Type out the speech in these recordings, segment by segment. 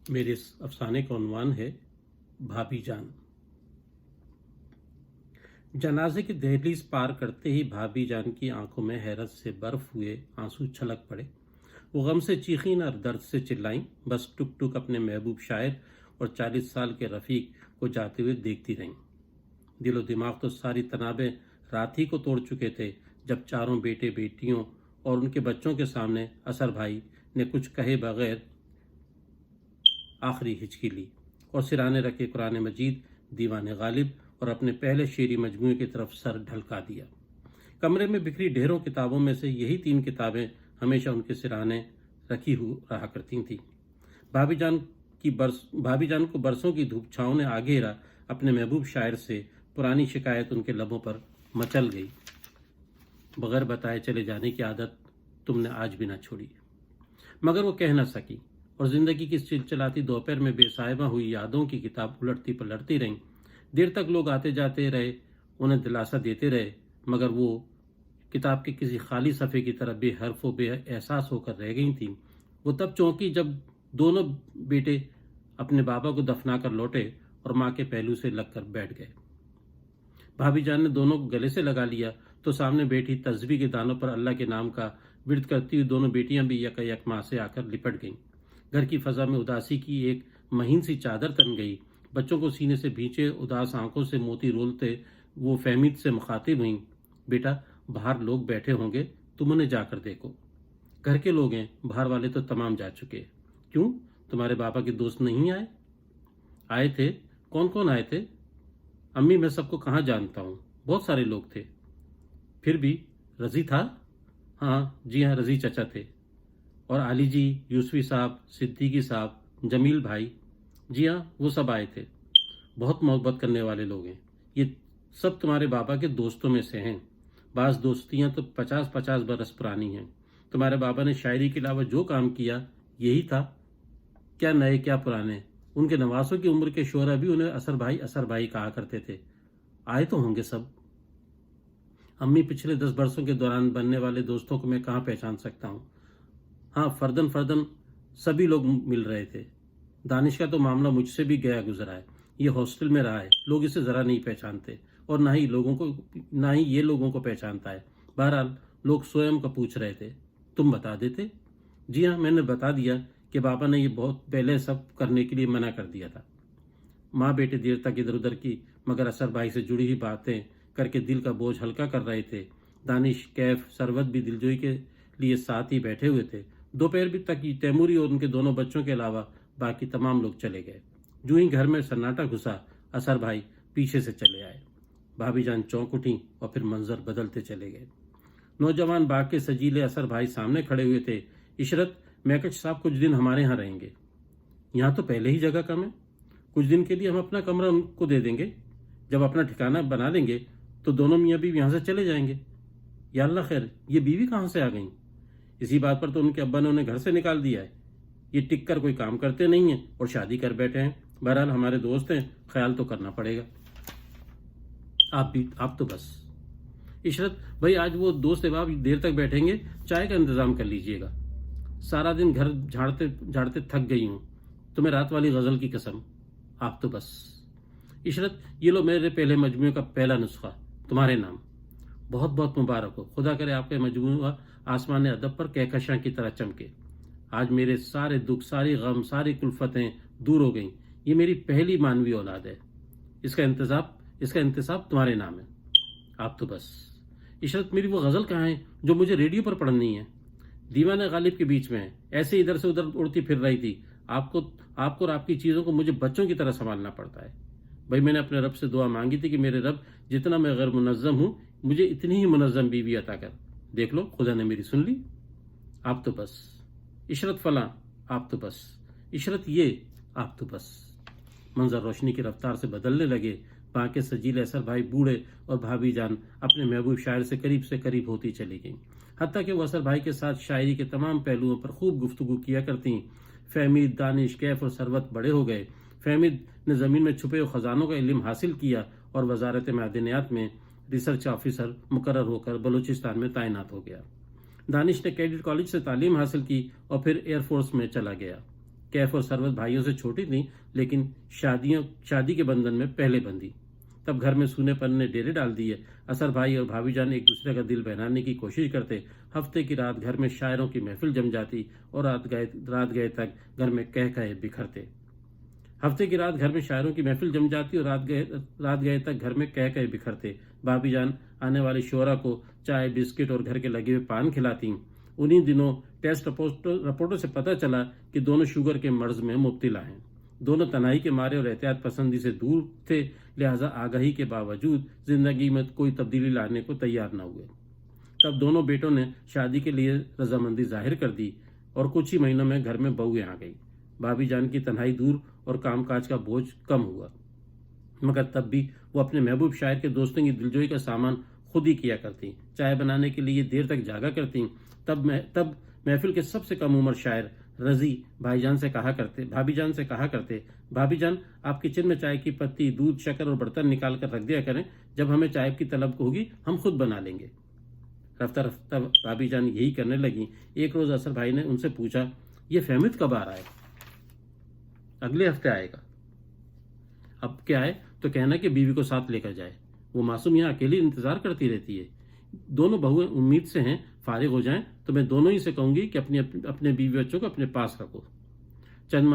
میرے اس افسانے کا عنوان ہے بھابھی جان۔ جنازے کی دہلیز پار کرتے ہی بھابھی جان کی آنکھوں میں حیرت سے برف ہوئے آنسو چھلک پڑے۔ وہ غم سے چیخیں نہ اور درد سے چلائیں، بس ٹک ٹک اپنے محبوب شاعر اور 40 سال کے رفیق کو جاتے ہوئے دیکھتی رہیں۔ دل و دماغ تو ساری تنابیں رات ہی کو توڑ چکے تھے جب چاروں بیٹے بیٹیوں اور ان کے بچوں کے سامنے اثر بھائی نے کچھ کہے بغیر آخری ہچکی لی اور سرانے رکھے قرآن مجید، دیوان غالب اور اپنے پہلے شعری مجموعے کی طرف سر ڈھلکا دیا۔ کمرے میں بکھری ڈھیروں کتابوں میں سے یہی 3 کتابیں ہمیشہ ان کے سرانے رکھی رہا کرتی تھیں۔ بھابھی جان کو برسوں کی دھوپ چھاؤں نے آ گھیرا۔ اپنے محبوب شاعر سے پرانی شکایت ان کے لبوں پر مچل گئی۔ بغیر بتائے چلے جانے کی عادت تم نے آج بھی نہ چھوڑی۔ مگر وہ کہہ نہ سکی اور زندگی کی چلچلاتی دوپہر میں بے صاحبہ ہوئی یادوں کی کتاب الٹتی پلٹتی رہیں۔ دیر تک لوگ آتے جاتے رہے، انہیں دلاسا دیتے رہے، مگر وہ کتاب کے کسی خالی صفحے کی طرح بے حرف و بے احساس ہو کر رہ گئی تھیں۔ وہ تب چونکی جب دونوں بیٹے اپنے بابا کو دفنا کر لوٹے اور ماں کے پہلو سے لگ کر بیٹھ گئے۔ بھابھی جان نے دونوں کو گلے سے لگا لیا تو سامنے بیٹھی تسبیح کے دانوں پر اللہ کے نام کا ورد کرتی ہوئی دونوں بیٹیاں بھی یک ماں سے آ کر لپٹ گئیں۔ گھر کی فضا میں اداسی کی ایک مہین سی چادر تن گئی۔ بچوں کو سینے سے بھینچے اداس آنکھوں سے موتی رولتے وہ فہمید سے مخاطب ہوئیں، بیٹا باہر لوگ بیٹھے ہوں گے، تم انہیں جا کر دیکھو۔ گھر کے لوگ ہیں، باہر والے تو تمام جا چکے۔ کیوں، تمہارے بابا کے دوست نہیں آئے؟ آئے تھے۔ کون کون آئے تھے؟ امی، میں سب کو کہاں جانتا ہوں، بہت سارے لوگ تھے۔ پھر بھی رضی تھا؟ ہاں جی ہاں، رضی چچا تھے۔ اور علی جی، یوسفی صاحب، صدیقی صاحب، جمیل بھائی؟ جی ہاں، وہ سب آئے تھے۔ بہت محبت کرنے والے لوگ ہیں، یہ سب تمہارے بابا کے دوستوں میں سے ہیں۔ بعض دوستیاں تو 50 برس پرانی ہیں۔ تمہارے بابا نے شاعری کے علاوہ جو کام کیا یہی تھا، کیا نئے کیا پرانے۔ ان کے نواسوں کی عمر کے شعرا بھی انہیں اثر بھائی کہا کرتے تھے۔ آئے تو ہوں گے سب؟ امی، پچھلے 10 برسوں کے دوران بننے والے دوستوں کو میں کہاں پہچان سکتا ہوں؟ ہاں، فردن سبھی لوگ مل رہے تھے۔ دانش کا تو معاملہ مجھ سے بھی گیا گزرا ہے، یہ ہاسٹل میں رہا ہے، لوگ اسے ذرا نہیں پہچانتے اور نہ ہی یہ لوگوں کو پہچانتا ہے۔ بہرحال لوگ سوئم کا پوچھ رہے تھے، تم بتا دیتے؟ جی ہاں، میں نے بتا دیا کہ بابا نے یہ بہت پہلے سب کرنے کے لیے منع کر دیا تھا۔ ماں بیٹے دیر تک ادھر ادھر کی مگر اثر بھائی سے جڑی ہی باتیں کر کے دل کا بوجھ ہلکا کر رہے تھے۔ دانش، کیف، ثروت بھی دلجوئی کے لیے ساتھ ہی بیٹھے ہوئے تھے۔ دوپہر بھی تک تیموری اور ان کے دونوں بچوں کے علاوہ باقی تمام لوگ چلے گئے۔ جو ہی گھر میں سناٹا گھسا، اثر بھائی پیچھے سے چلے آئے۔ بھابھی جان چونک اٹھیں اور پھر منظر بدلتے چلے گئے۔ نوجوان باغ کے سجیلے اثر بھائی سامنے کھڑے ہوئے تھے۔ عشرت، میکش صاحب کچھ دن ہمارے ہاں رہیں گے۔ یہاں تو پہلے ہی جگہ کم ہے، کچھ دن کے لیے ہم اپنا کمرہ ان کو دے دیں گے۔ جب اپنا ٹھکانہ بنا لیں گے تو دونوں میاں بیوی یہاں سے چلے جائیں گے۔ یا اللہ خیر، یہ بیوی کہاں سے آ گئیں؟ اسی بات پر تو ان کے ابا نے انہیں گھر سے نکال دیا ہے۔ یہ ٹک کر کوئی کام کرتے نہیں ہیں اور شادی کر بیٹھے ہیں۔ بہرحال ہمارے دوست ہیں، خیال تو کرنا پڑے گا۔ آپ تو بس۔ عشرت بھائی، آج وہ دوست احباب دیر تک بیٹھیں گے، چائے کا انتظام کر لیجئے گا۔ سارا دن گھر جھاڑتے تھک گئی ہوں، تمہیں رات والی غزل کی قسم۔ آپ تو بس۔ عشرت، یہ لو میرے پہلے مجموعے کا پہلا نسخہ، تمہارے نام۔ بہت بہت مبارک ہو، خدا کرے آپ کا مجموعہ آسمان ادب پر کہکشاں کی طرح چمکے۔ آج میرے سارے دکھ، ساری غم، ساری کلفتیں دور ہو گئیں۔ یہ میری پہلی مانوی اولاد ہے، اس کا انتصاب تمہارے نام ہے۔ آپ تو بس۔ عشرت، میری وہ غزل کہاں ہے جو مجھے ریڈیو پر پڑھنی ہے؟ دیوان غالب کے بیچ میں ہے، ایسے ادھر سے ادھر اڑتی پھر رہی تھی۔ آپ کو اور آپ کی چیزوں کو مجھے بچوں کی طرح سنبھالنا پڑتا ہے۔ بھائی، میں نے اپنے رب سے دعا مانگی تھی کہ میرے رب، جتنا میں غیر منظم ہوں، مجھے اتنی ہی منظم بیوی عطا کر۔ دیکھ لو، خدا نے میری سن لی۔ آپ تو بس۔ عشرت فلاں، آپ تو بس۔ عشرت یہ، آپ تو بس۔ منظر روشنی کی رفتار سے بدلنے لگے۔ وہاں کے سجیلے اثر بھائی بوڑھے اور بھابھی جان اپنے محبوب شاعر سے قریب ہوتی چلی گئیں، حتیٰ کہ وہ اثر بھائی کے ساتھ شاعری کے تمام پہلوؤں پر خوب گفتگو کیا کرتیں۔ فہمید، دانش، کیف اور ثروت بڑے ہو گئے۔ فہمید نے زمین میں چھپے ہوئے خزانوں کا علم حاصل کیا اور وزارت معدنیات میں ریسرچ آفیسر مقرر ہو کر بلوچستان میں تعینات ہو گیا۔ دانش نے کیڈٹ کالج سے تعلیم حاصل کی اور پھر ایئر فورس میں چلا گیا۔ کیف اور ثروت بھائیوں سے چھوٹی تھیں لیکن شادی کے بندھن میں پہلے بندھی۔ تب گھر میں سونے پن نے ڈیرے ڈال دیے۔ اثر بھائی اور بھابھی جان ایک دوسرے کا دل بہلانے کی کوشش کرتے۔ ہفتے کی رات گھر میں شاعروں کی محفل جم جاتی اور رات گئے تک گھر میں کہہ کہے بکھرتے۔ ہفتے کی رات گھر میں شاعروں کی محفل جم جاتی اور رات گئے تک گھر میں کہہ کہے بکھرتے۔ بھابھی جان آنے والے شعراء کو چائے، بسکٹ اور گھر کے لگے ہوئے پان کھلاتی۔ انہی دنوں ٹیسٹ رپورٹوں سے پتہ چلا کہ دونوں شوگر کے مرض میں مبتلا ہیں۔ دونوں تنہائی کے مارے اور احتیاط پسندی سے دور تھے، لہذا آگاہی کے باوجود زندگی میں کوئی تبدیلی لانے کو تیار نہ ہوئے۔ تب دونوں بیٹوں نے شادی کے لیے رضامندی ظاہر کر دی اور کچھ ہی مہینوں میں گھر میں بہویں آ گئی۔ بھابھی جان کی تنہائی دور اور کام کاج کا بوجھ کم ہوا، مگر تب بھی وہ اپنے محبوب شاعر کے دوستوں کی دلجوئی کا سامان خود ہی کیا کرتی۔ چائے بنانے کے لیے دیر تک جاگا کرتی۔ تب محفل کے سب سے کم عمر شاعر رضی بھابھی جان سے کہا کرتے، بھابھی جان آپ کچن میں چائے کی پتی، دودھ، شکر اور برتن نکال کر رکھ دیا کریں، جب ہمیں چائے کی طلب ہوگی ہم خود بنا لیں گے۔ رفتہ رفتہ بھابھی جان یہی کرنے لگیں۔ ایک روز اثر بھائی نے ان سے پوچھا، یہ فہمید کب آ رہا ہے؟ اگلے ہفتے آئے گا۔ اب کیا ہے تو کہنا کہ بیوی کو ساتھ لے کر جائے، وہ معصوم یہاں اکیلی انتظار کرتی رہتی ہے۔ دونوں بہویں امید سے ہیں، فارغ ہو جائیں تو میں دونوں ہی سے کہوں گی کہ اپنے بیوی بچوں کو اپنے پاس رکھو۔ چند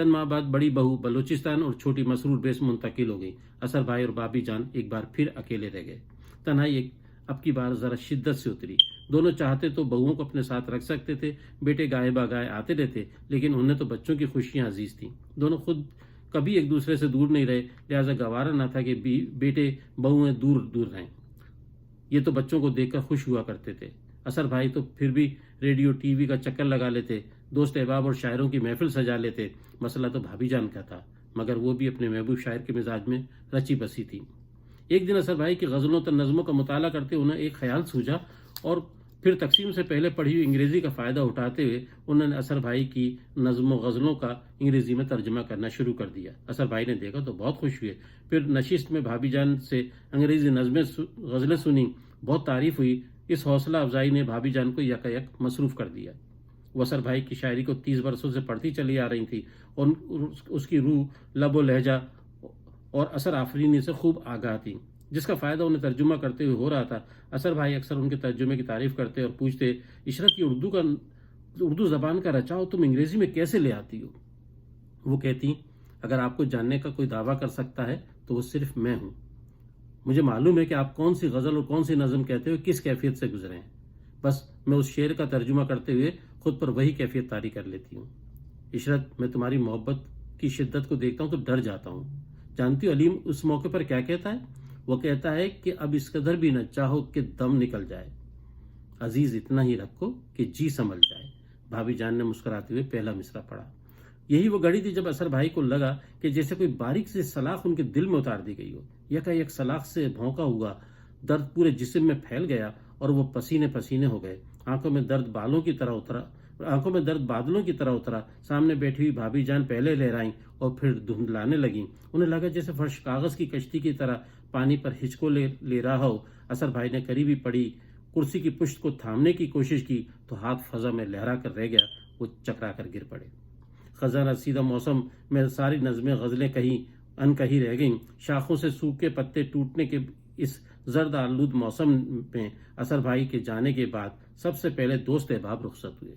ماہ بعد بڑی بہو بلوچستان اور چھوٹی مسرور بیس منتقل ہو گئی۔ اثر بھائی اور بھابھی جان ایک بار پھر اکیلے رہ گئے۔ تنہائی اب کی بار ذرا شدت سے اتری۔ دونوں چاہتے تو بہوؤں کو اپنے ساتھ رکھ سکتے تھے، بیٹے گائے باگائے آتے رہتے، لیکن انہیں تو بچوں کی خوشیاں عزیز تھیں۔ دونوں خود کبھی ایک دوسرے سے دور نہیں رہے، لہذا گوارا نہ تھا کہ بیٹے بہویں دور دور رہیں۔ یہ تو بچوں کو دیکھ کر خوش ہوا کرتے تھے۔ اثر بھائی تو پھر بھی ریڈیو ٹی وی کا چکر لگا لیتے، دوست احباب اور شاعروں کی محفل سجا لیتے۔ مسئلہ تو بھابھی جان کا تھا، مگر وہ بھی اپنے محبوب شاعر کے مزاج میں رچی بسی تھی۔ ایک دن اثر بھائی کی غزلوں اور نظموں کا مطالعہ کرتے انہیں ایک خیال سوجا اور پھر تقسیم سے پہلے پڑھی ہوئی انگریزی کا فائدہ اٹھاتے ہوئے انہوں نے اثر بھائی کی نظم و غزلوں کا انگریزی میں ترجمہ کرنا شروع کر دیا۔ اثر بھائی نے دیکھا تو بہت خوش ہوئے۔ پھر نشست میں بھابھی جان سے انگریزی غزلیں سنی، بہت تعریف ہوئی۔ اس حوصلہ افزائی نے بھابھی جان کو یکایک مصروف کر دیا۔ وہ اثر بھائی کی شاعری کو 30 برسوں سے پڑھتی چلی آ رہی تھی اور اس کی روح، لب و لہجہ اور اثر آفرینی سے خوب آگاہ تھی، جس کا فائدہ انہیں ترجمہ کرتے ہوئے ہو رہا تھا۔ اثر بھائی اکثر ان کے ترجمے کی تعریف کرتے اور پوچھتے، عشرت کی اردو زبان کا رچاؤ تم انگریزی میں کیسے لے آتی ہو؟ وہ کہتی، اگر آپ کو جاننے کا کوئی دعویٰ کر سکتا ہے تو وہ صرف میں ہوں۔ مجھے معلوم ہے کہ آپ کون سی غزل اور کون سی نظم کہتے ہوئے کس کیفیت سے گزرے ہیں، بس میں اس شعر کا ترجمہ کرتے ہوئے خود پر وہی کیفیت طاری کر لیتی ہوں۔ عشرت، میں تمہاری محبت کی شدت کو دیکھتا ہوں تو ڈر جاتا ہوں۔ جانتی ہو علیم اس موقع پر کیا کہتا ہے؟ وہ کہتا ہے کہ اب اس قدر بھی نہ چاہو کہ دم نکل جائے، عزیز اتنا ہی رکھو کہ جی سنبھل جائے۔ بھابھی جان نے مسکراتے ہوئے پہلا مصرع پڑھا۔ یہی وہ گھڑی تھی جب اثر بھائی کو لگا کہ جیسے کوئی باریک سی سلاخ ان کے دل میں اتار دی گئی ہو۔ یکایک سلاخ سے بھونکا ہوا درد پورے جسم میں پھیل گیا اور وہ پسینے پسینے ہو گئے۔ آنکھوں میں درد بادلوں کی طرح اترا۔ سامنے بیٹھی ہوئی بھابھی جان پہلے لہرائیں اور پھر دھندلانے لگیں۔ انہیں لگا جیسے فرش کاغذ کی کشتی کی طرح پانی پر ہچکو لے رہا ہو۔ اثر بھائی نے قریبی پڑی کرسی کی پشت کو تھامنے کی کوشش کی تو ہاتھ فضا میں لہرا کر رہ گیا، وہ چکرا کر گر پڑے۔ خزانہ سیدھا موسم میں ساری نظمیں غزلیں کہیں رہ گئیں۔ شاخوں سے سوکھے پتے ٹوٹنے کے اس زرد آلود موسم میں اثر بھائی کے جانے کے بعد سب سے پہلے دوست احباب رخصت ہوئے۔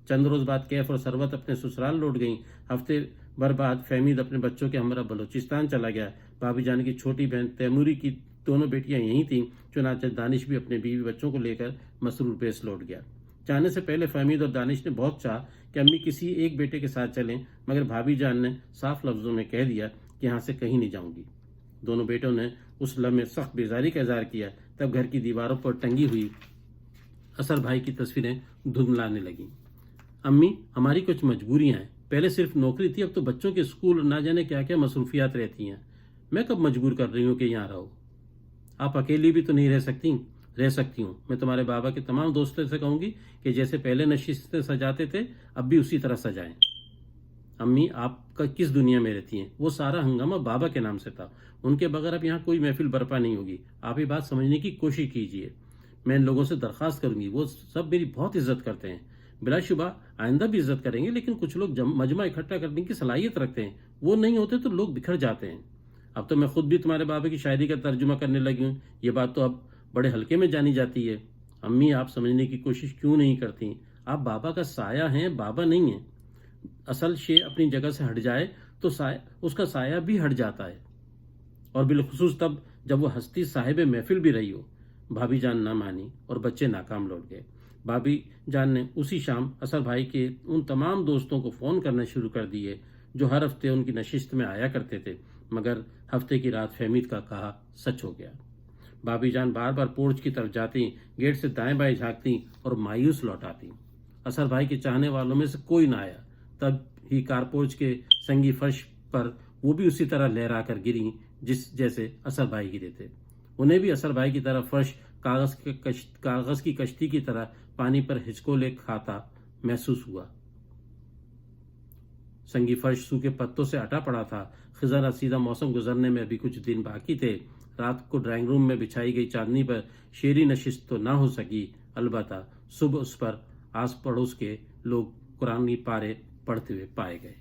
چند روز بعد کیف اور ثروت اپنے سسرال لوٹ گئیں۔ ہفتے بھر بعد فہمید اپنے بچوں کے ہمراہ بلوچستان چلا گیا۔ بھابھی جان کی چھوٹی بہن تیموری کی دونوں بیٹیاں یہیں تھیں، چنانچہ دانش بھی اپنے بیوی بچوں کو لے کر مسرور بیس لوٹ گیا۔ جانے سے پہلے فہمید اور دانش نے بہت چاہا کہ امی کسی ایک بیٹے کے ساتھ چلیں، مگر بھابھی جان نے صاف لفظوں میں کہہ دیا کہ یہاں سے کہیں نہیں جاؤں گی۔ دونوں بیٹوں نے اس لمحے سخت بیزاری کا اظہار کیا۔ تب گھر کی دیواروں پر ٹنگی ہوئی اثر بھائی کی تصویریں دھندلانے لگیں۔ امی، ہماری کچھ مجبوریاں ہیں، پہلے صرف نوکری تھی، اب تو بچوں کے اسکول اور نہ جانے کیا کیا مصروفیات رہتی ہیں۔ میں کب مجبور کر رہی ہوں کہ یہاں رہو؟ آپ اکیلی بھی تو نہیں رہ سکتی۔ رہ سکتی ہوں، میں تمہارے بابا کے تمام دوستوں سے کہوں گی کہ جیسے پہلے نشستیں سجاتے تھے اب بھی اسی طرح سجائیں۔ امی، آپ کا کس دنیا میں رہتی ہیں؟ وہ سارا ہنگامہ بابا کے نام سے تھا، ان کے بغیر اب یہاں کوئی محفل برپا نہیں ہوگی۔ آپ یہ بات سمجھنے کی کوشش کیجئے۔ میں ان لوگوں سے درخواست کروں گی، وہ سب میری بہت عزت کرتے ہیں، بلا شبہ آئندہ بھی عزت کریں گے، لیکن کچھ لوگ مجمع اکٹھا کرنے کی صلاحیت رکھتے ہیں، وہ نہیں ہوتے تو لوگ بکھر جاتے ہیں۔ اب تو میں خود بھی تمہارے بابا کی شاعری کا ترجمہ کرنے لگی ہوں، یہ بات تو اب بڑے ہلکے میں جانی جاتی ہے۔ امی آپ سمجھنے کی کوشش کیوں نہیں کرتی؟ آپ بابا کا سایہ ہیں، بابا نہیں ہیں۔ اصل شے اپنی جگہ سے ہٹ جائے تو اس کا سایہ بھی ہٹ جاتا ہے، اور بالخصوص تب جب وہ ہستی صاحب محفل بھی رہی ہو۔ بھابی جان نہ مانی اور بچے ناکام لوٹ گئے۔ بھابی جان نے اسی شام اصغر بھائی کے ان تمام دوستوں کو فون کرنا شروع کر دیے جو ہر ہفتے ان کی نشست میں آیا کرتے تھے، مگر ہفتے کی رات فہمید کا کہا سچ ہو گیا۔ بھابی جان بار بار پورچ کی طرف جاتی، گیٹ سے دائیں بائیں جھانکتی اور مایوس لوٹ آتی۔ اصغر بھائی کے چاہنے والوں میں سے کوئی نہ آیا۔ تب ہی کارپورچ کے سنگی فرش پر وہ بھی اسی طرح لہرا کر گری جیسے اصغر بھائی گرے تھے۔ انہیں بھی اصغر بھائی کی طرح فرش کاغذ کی کشتی کی طرح پانی پر ہچکولے کھاتا محسوس ہوا۔ سنگی فرش سوکھے پتوں سے اٹا پڑا تھا۔ خزاں رسیدہ موسم گزرنے میں ابھی کچھ دن باقی تھے۔ رات کو ڈرائنگ روم میں بچھائی گئی چاندنی پر شعری نشست تو نہ ہو سکی، البتہ صبح اس پر آس پڑوس کے لوگ قرآنی پارے پڑھتے ہوئے پائے گئے۔